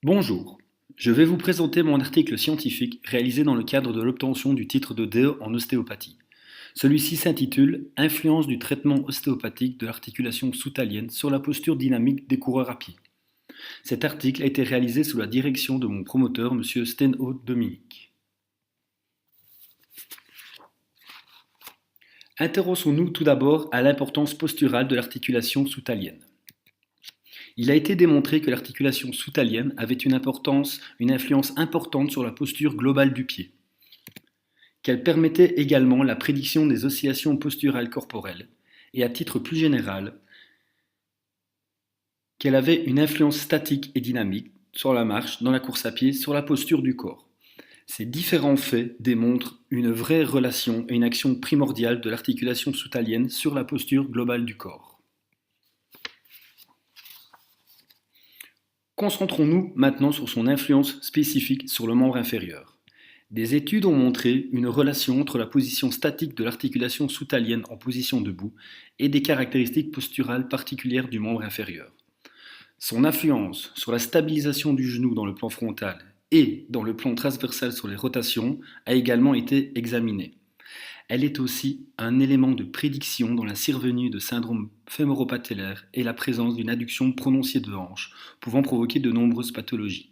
Bonjour, je vais vous présenter mon article scientifique réalisé dans le cadre de l'obtention du titre de DE en ostéopathie. Celui-ci s'intitule Influence du traitement ostéopathique de l'articulation soutalienne sur la posture dynamique des coureurs à pied. Cet article a été réalisé sous la direction de mon promoteur, M. Stenho Dominique. Intéressons-nous tout d'abord à l'importance posturale de l'articulation soutalienne. Il a été démontré que l'articulation soutalienne avait une influence importante sur la posture globale du pied, qu'elle permettait également la prédiction des oscillations posturales corporelles, et à titre plus général, qu'elle avait une influence statique et dynamique sur la marche, dans la course à pied, sur la posture du corps. Ces différents faits démontrent une vraie relation et une action primordiale de l'articulation soutalienne sur la posture globale du corps. Concentrons-nous maintenant sur son influence spécifique sur le membre inférieur. Des études ont montré une relation entre la position statique de l'articulation soutalienne en position debout et des caractéristiques posturales particulières du membre inférieur. Son influence sur la stabilisation du genou dans le plan frontal et dans le plan transversal sur les rotations a également été examinée. Elle est aussi un élément de prédiction dans la survenue de syndrome fémoro-patellaire et la présence d'une adduction prononcée de hanche, pouvant provoquer de nombreuses pathologies.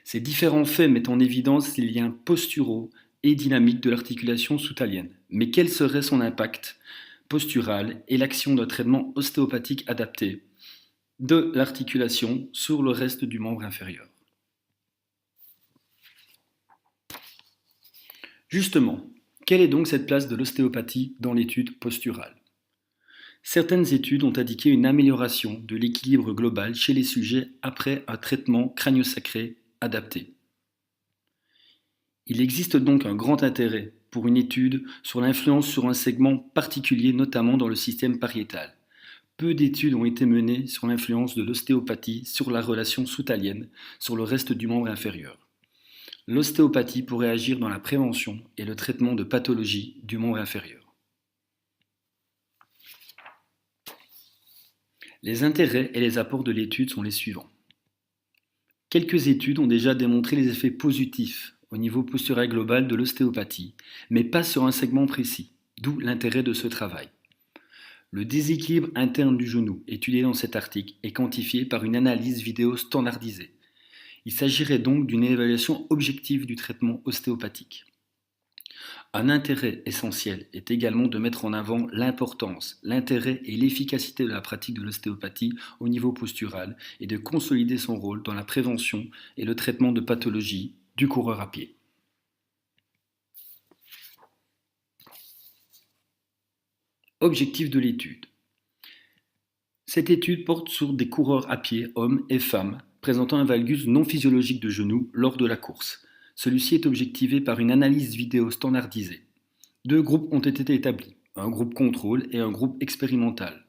Ces différents faits mettent en évidence les liens posturaux et dynamiques de l'articulation soutalienne. Mais quel serait son impact postural et l'action d'un traitement ostéopathique adapté de l'articulation sur le reste du membre inférieur? Justement, quelle est donc cette place de l'ostéopathie dans l'étude posturale? Certaines études ont indiqué une amélioration de l'équilibre global chez les sujets après un traitement crânio-sacré adapté. Il existe donc un grand intérêt pour une étude sur l'influence sur un segment particulier, notamment dans le système pariétal. Peu d'études ont été menées sur l'influence de l'ostéopathie sur la relation soutalienne sur le reste du membre inférieur. L'ostéopathie pourrait agir dans la prévention et le traitement de pathologies du membre inférieur. Les intérêts et les apports de l'étude sont les suivants. Quelques études ont déjà démontré les effets positifs au niveau postural global de l'ostéopathie, mais pas sur un segment précis, d'où l'intérêt de ce travail. Le déséquilibre interne du genou, étudié dans cet article, est quantifié par une analyse vidéo standardisée. Il s'agirait donc d'une évaluation objective du traitement ostéopathique. Un intérêt essentiel est également de mettre en avant l'importance, l'intérêt et l'efficacité de la pratique de l'ostéopathie au niveau postural et de consolider son rôle dans la prévention et le traitement de pathologies du coureur à pied. Objectif de l'étude. Cette étude porte sur des coureurs à pied, hommes et femmes, présentant un valgus non physiologique de genou lors de la course. Celui-ci est objectivé par une analyse vidéo standardisée. Deux groupes ont été établis, un groupe contrôle et un groupe expérimental.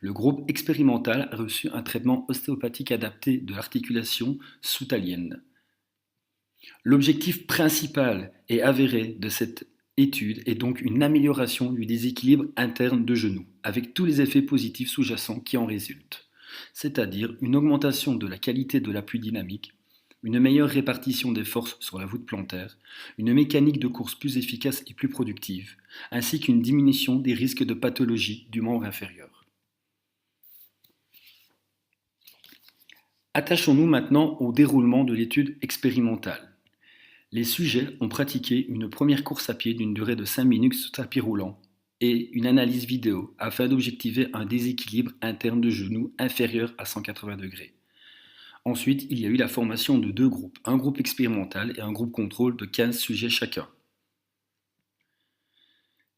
Le groupe expérimental a reçu un traitement ostéopathique adapté de l'articulation soutalienne. L'objectif principal et avéré de cette étude est donc une amélioration du déséquilibre interne de genou, avec tous les effets positifs sous-jacents qui en résultent, c'est-à-dire une augmentation de la qualité de l'appui dynamique, une meilleure répartition des forces sur la voûte plantaire, une mécanique de course plus efficace et plus productive, ainsi qu'une diminution des risques de pathologie du membre inférieur. Attachons-nous maintenant au déroulement de l'étude expérimentale. Les sujets ont pratiqué une première course à pied d'une durée de 5 minutes sur tapis roulant et une analyse vidéo afin d'objectiver un déséquilibre interne de genou inférieur à 180 degrés. Ensuite, il y a eu la formation de deux groupes, un groupe expérimental et un groupe contrôle de 15 sujets chacun.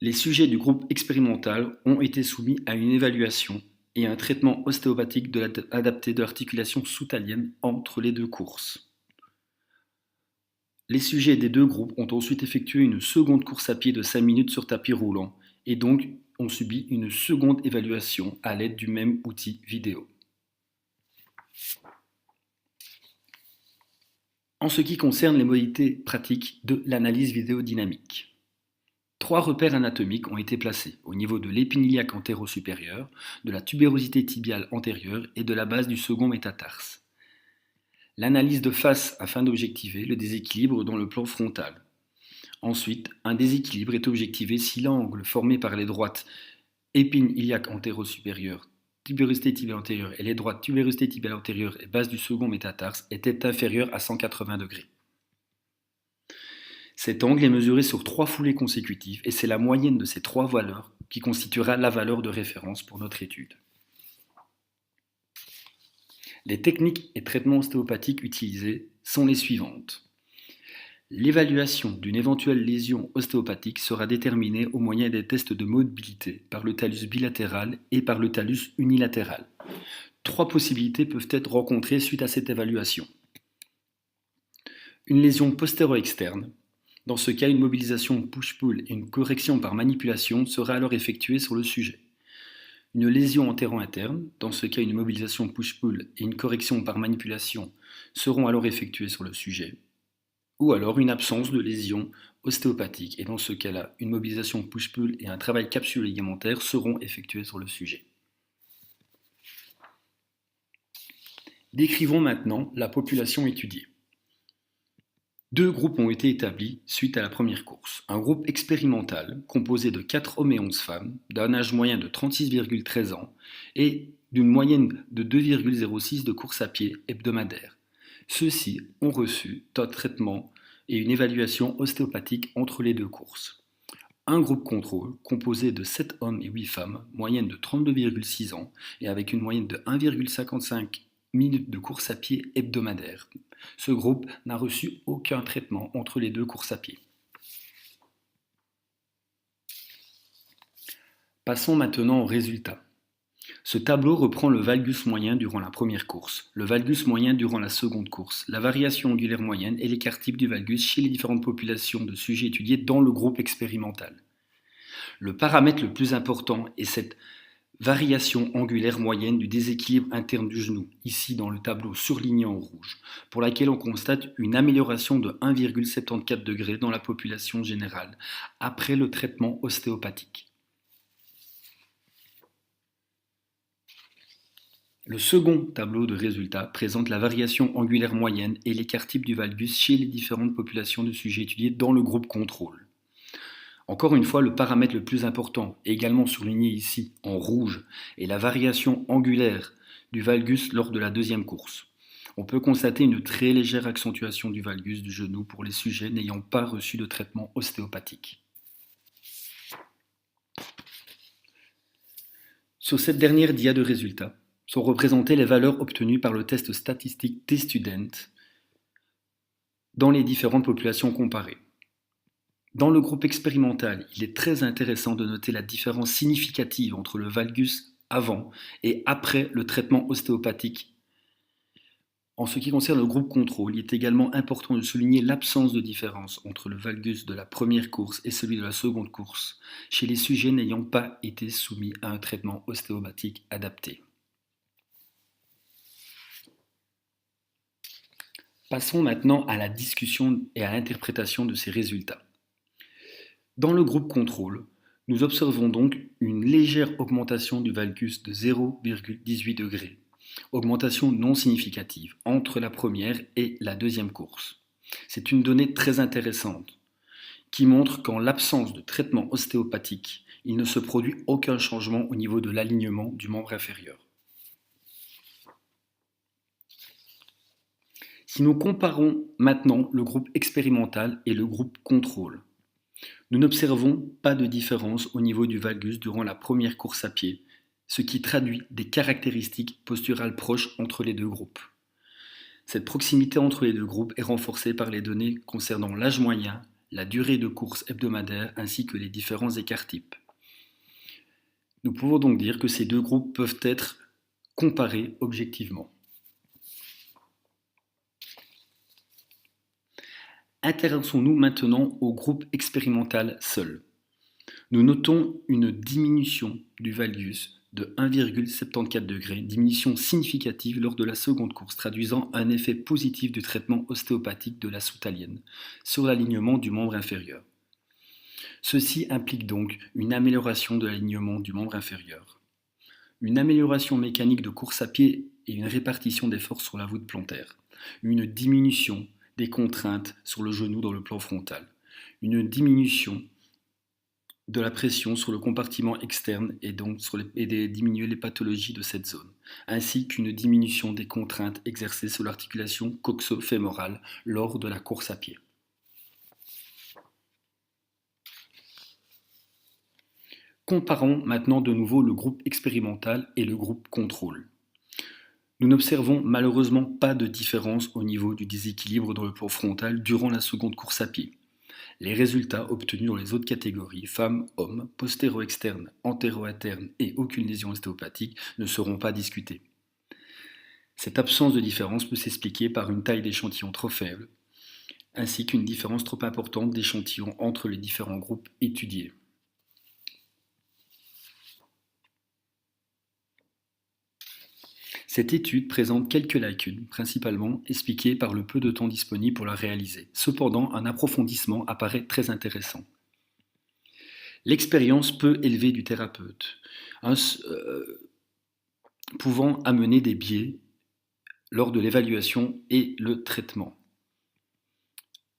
Les sujets du groupe expérimental ont été soumis à une évaluation et à un traitement ostéopathique adapté de l'articulation soutalienne entre les deux courses. Les sujets des deux groupes ont ensuite effectué une seconde course à pied de 5 minutes sur tapis roulant et donc ont subi une seconde évaluation à l'aide du même outil vidéo. En ce qui concerne les modalités pratiques de l'analyse vidéodynamique, 3 repères anatomiques ont été placés au niveau de l'épine-iliaque antéro-supérieure, de la tubérosité tibiale antérieure et de la base du second métatarse. L'analyse de face afin d'objectiver le déséquilibre dans le plan frontal. Ensuite, un déséquilibre est objectivé si l'angle formé par les droites épine iliaque antéro-supérieure, tubérosité tibiale antérieure et les droites tubérosité tibiale antérieure et base du second métatarse était inférieur à 180 degrés. Cet angle est mesuré sur 3 foulées consécutives et c'est la moyenne de ces 3 valeurs qui constituera la valeur de référence pour notre étude. Les techniques et traitements ostéopathiques utilisés sont les suivantes. L'évaluation d'une éventuelle lésion ostéopathique sera déterminée au moyen des tests de mobilité par le talus bilatéral et par le talus unilatéral. 3 possibilités peuvent être rencontrées suite à cette évaluation. Une lésion postéro-externe. Dans ce cas, une mobilisation push-pull et une correction par manipulation sera alors effectuée sur le sujet. Une lésion antéro-interne. Dans ce cas, une mobilisation push-pull et une correction par manipulation seront alors effectuées sur le sujet. Ou alors une absence de lésion ostéopathique. Et dans ce cas-là, une mobilisation push-pull et un travail capsulo-ligamentaire seront effectués sur le sujet. Décrivons maintenant la population étudiée. 2 groupes ont été établis suite à la première course. Un groupe expérimental composé de 4 hommes et 11 femmes, d'un âge moyen de 36,13 ans et d'une moyenne de 2,06 de course à pied hebdomadaire. Ceux-ci ont reçu un traitement et une évaluation ostéopathique entre les 2 courses. Un groupe contrôle composé de 7 hommes et 8 femmes, moyenne de 32,6 ans et avec une moyenne de 1,55 minutes de course à pied hebdomadaire. Ce groupe n'a reçu aucun traitement entre les 2 courses à pied. Passons maintenant aux résultats. Ce tableau reprend le valgus moyen durant la première course, le valgus moyen durant la seconde course, la variation angulaire moyenne et l'écart type du valgus chez les différentes populations de sujets étudiés dans le groupe expérimental. Le paramètre le plus important est cette variation angulaire moyenne du déséquilibre interne du genou, ici dans le tableau surligné en rouge, pour laquelle on constate une amélioration de 1,74 degrés dans la population générale après le traitement ostéopathique. Le second tableau de résultats présente la variation angulaire moyenne et l'écart type du valgus chez les différentes populations de sujets étudiés dans le groupe contrôle. Encore une fois, le paramètre le plus important, également surligné ici en rouge, est la variation angulaire du valgus lors de la deuxième course. On peut constater une très légère accentuation du valgus du genou pour les sujets n'ayant pas reçu de traitement ostéopathique. Sur cette dernière dia de résultats sont représentées les valeurs obtenues par le test statistique T-Student dans les différentes populations comparées. Dans le groupe expérimental, il est très intéressant de noter la différence significative entre le valgus avant et après le traitement ostéopathique. En ce qui concerne le groupe contrôle, il est également important de souligner l'absence de différence entre le valgus de la première course et celui de la seconde course, chez les sujets n'ayant pas été soumis à un traitement ostéopathique adapté. Passons maintenant à la discussion et à l'interprétation de ces résultats. Dans le groupe contrôle, nous observons donc une légère augmentation du valgus de 0,18 degrés, augmentation non significative entre la première et la deuxième course. C'est une donnée très intéressante qui montre qu'en l'absence de traitement ostéopathique, il ne se produit aucun changement au niveau de l'alignement du membre inférieur. Si nous comparons maintenant le groupe expérimental et le groupe contrôle, nous n'observons pas de différence au niveau du valgus durant la première course à pied, ce qui traduit des caractéristiques posturales proches entre les 2 groupes. Cette proximité entre les 2 groupes est renforcée par les données concernant l'âge moyen, la durée de course hebdomadaire ainsi que les différents écarts types. Nous pouvons donc dire que ces 2 groupes peuvent être comparés objectivement. Intéressons-nous maintenant au groupe expérimental seul. Nous notons une diminution du valgus de 1,74 degrés, diminution significative lors de la seconde course, traduisant un effet positif du traitement ostéopathique de la soutalienne sur l'alignement du membre inférieur. Ceci implique donc une amélioration de l'alignement du membre inférieur, une amélioration mécanique de course à pied et une répartition des forces sur la voûte plantaire. une diminution des contraintes sur le genou dans le plan frontal, une diminution de la pression sur le compartiment externe et donc diminuer les pathologies de cette zone, ainsi qu'une diminution des contraintes exercées sur l'articulation coxo-fémorale lors de la course à pied. Comparons maintenant de nouveau le groupe expérimental et le groupe contrôle. Nous n'observons malheureusement pas de différence au niveau du déséquilibre dans le plan frontal durant la seconde course à pied. Les résultats obtenus dans les autres catégories, femmes, hommes, postéro-externe, antéro-interne et aucune lésion ostéopathique, ne seront pas discutés. Cette absence de différence peut s'expliquer par une taille d'échantillon trop faible, ainsi qu'une différence trop importante d'échantillons entre les différents groupes étudiés. Cette étude présente quelques lacunes, principalement expliquées par le peu de temps disponible pour la réaliser. Cependant, un approfondissement apparaît très intéressant. L'expérience peu élevée du thérapeute, pouvant amener des biais lors de l'évaluation et le traitement.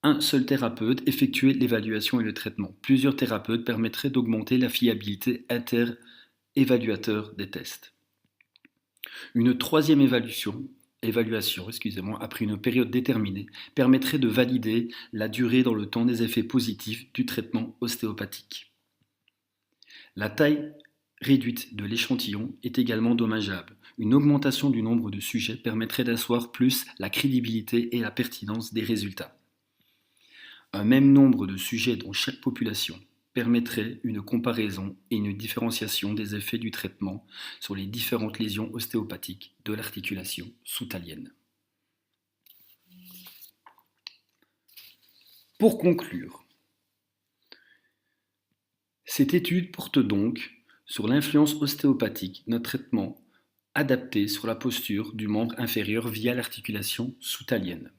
Un seul thérapeute effectuait l'évaluation et le traitement. Plusieurs thérapeutes permettraient d'augmenter la fiabilité inter-évaluateur des tests. Une troisième évaluation, après une période déterminée, permettrait de valider la durée dans le temps des effets positifs du traitement ostéopathique. La taille réduite de l'échantillon est également dommageable. Une augmentation du nombre de sujets permettrait d'asseoir plus la crédibilité et la pertinence des résultats. Un même nombre de sujets dans chaque population permettrait une comparaison et une différenciation des effets du traitement sur les différentes lésions ostéopathiques de l'articulation soutalienne. Pour conclure, cette étude porte donc sur l'influence ostéopathique d'un traitement adapté sur la posture du membre inférieur via l'articulation soutalienne.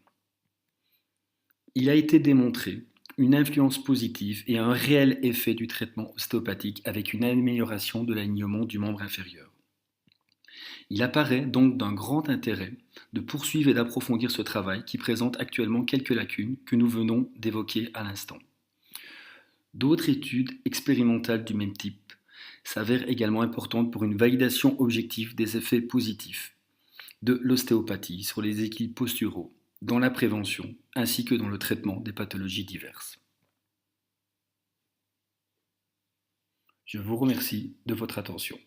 Il a été démontré une influence positive et un réel effet du traitement ostéopathique avec une amélioration de l'alignement du membre inférieur. Il apparaît donc d'un grand intérêt de poursuivre et d'approfondir ce travail qui présente actuellement quelques lacunes que nous venons d'évoquer à l'instant. D'autres études expérimentales du même type s'avèrent également importantes pour une validation objective des effets positifs de l'ostéopathie sur les équilibres posturaux, dans la prévention ainsi que dans le traitement des pathologies diverses. Je vous remercie de votre attention.